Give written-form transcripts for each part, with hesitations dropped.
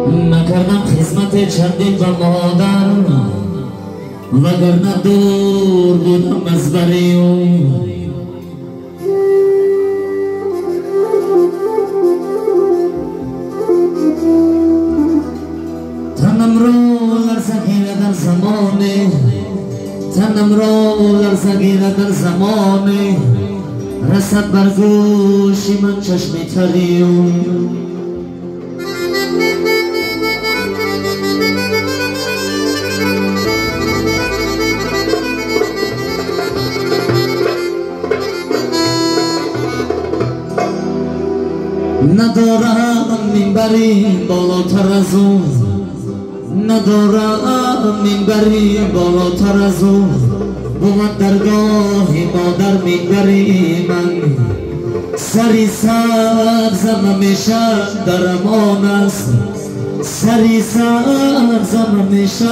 نکردم خدمت چندین و مادر وگرنه دور بودم از بریم تنم رو لرزگیره در زمانه تنم رو لرزگیره در زمانه رسد بر گوشی من چشمی تریم ندارم منبری بالاتر از اون ندارم منبری بالاتر از اون بود درگاهی مادر منبری من سری سبزم همیشه در امان است سری سبزم همیشه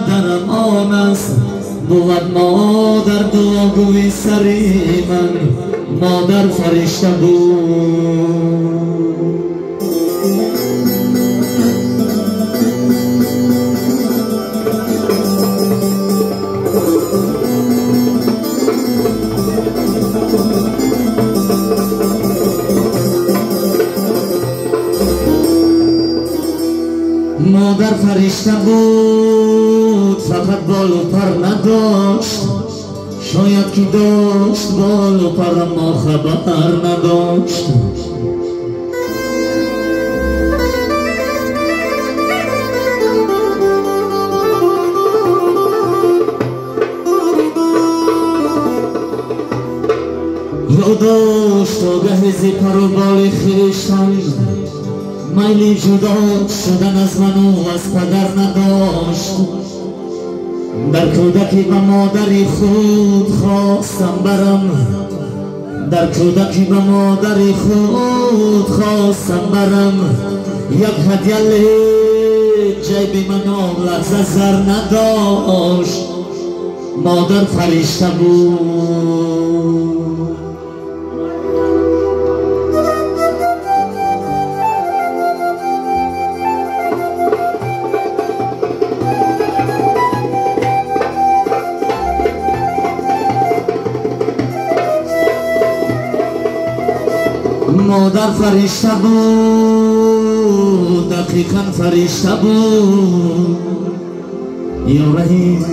در امان است بود مادر دعاگوی سری من مادر فرشته بود مادر فرشته بود فقط بال و پر نداشت شاید که داشت بال و پر ما خبر نداشت یاداشت آگه زی پر و بال خویشتن میلی جدا شدن از من و از پدر نداشت در کودکی به مادری خود خواستم برم در کودکی به مادری خود خواستم برم یک هدیه جیبی من لحظه زر نداشت مادر فرشته بود مادر فرشته بود دقیقاً فرشته بود یا رحیم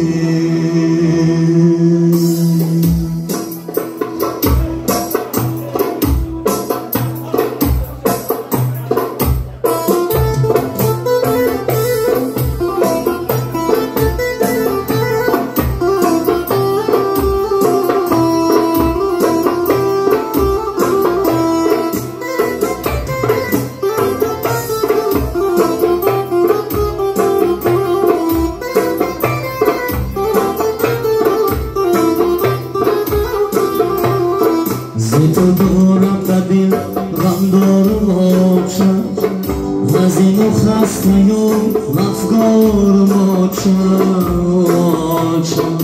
تو دارم بدین غم دارم آبشم وزین و خسته و افگارم آبشم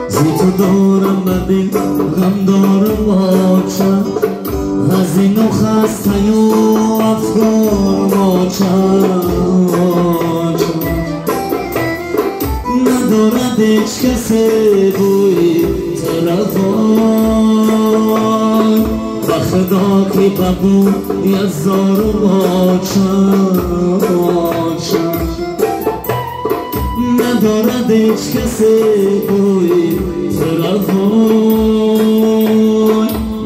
زی تو دارم بدین غم دارم آبشم وزین و خسته و افگارم آبشم ندارد هیچ کسی بوی تلفن و خدا که ببود یزار و ماچم ندارد هیچ کسی بوی تلفن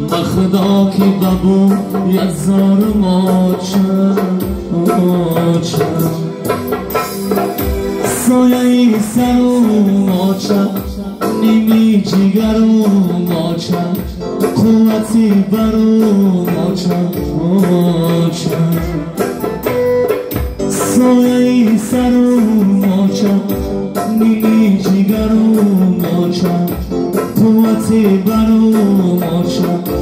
و خدا که ببود یزار و ماچم سایه سر و ماچم نیمی جگر و ماچم قوتی بر و ماچم سایه سر و ماچم نیمی جگر و ماچم قوتی بر و ماچم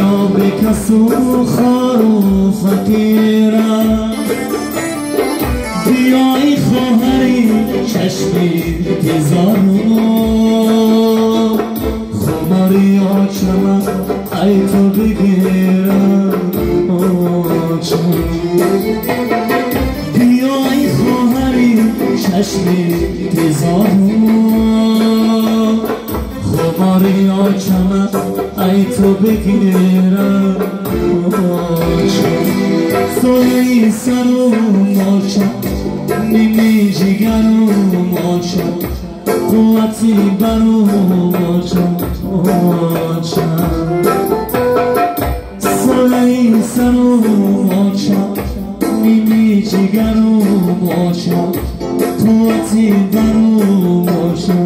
بکسو خارو فقیرم بیای خواهری چشمی تیزارو خماری آچمه ای تو بگیرم بیای خواهری چشمی تیزارو خماری آچمه ای تو بگیرم سوی سرو ماچم نیمی جگرو ماچم قوتی برو ماچم سوی سرو ماچم نیمی جگرو ماچم قوتی برو ماچم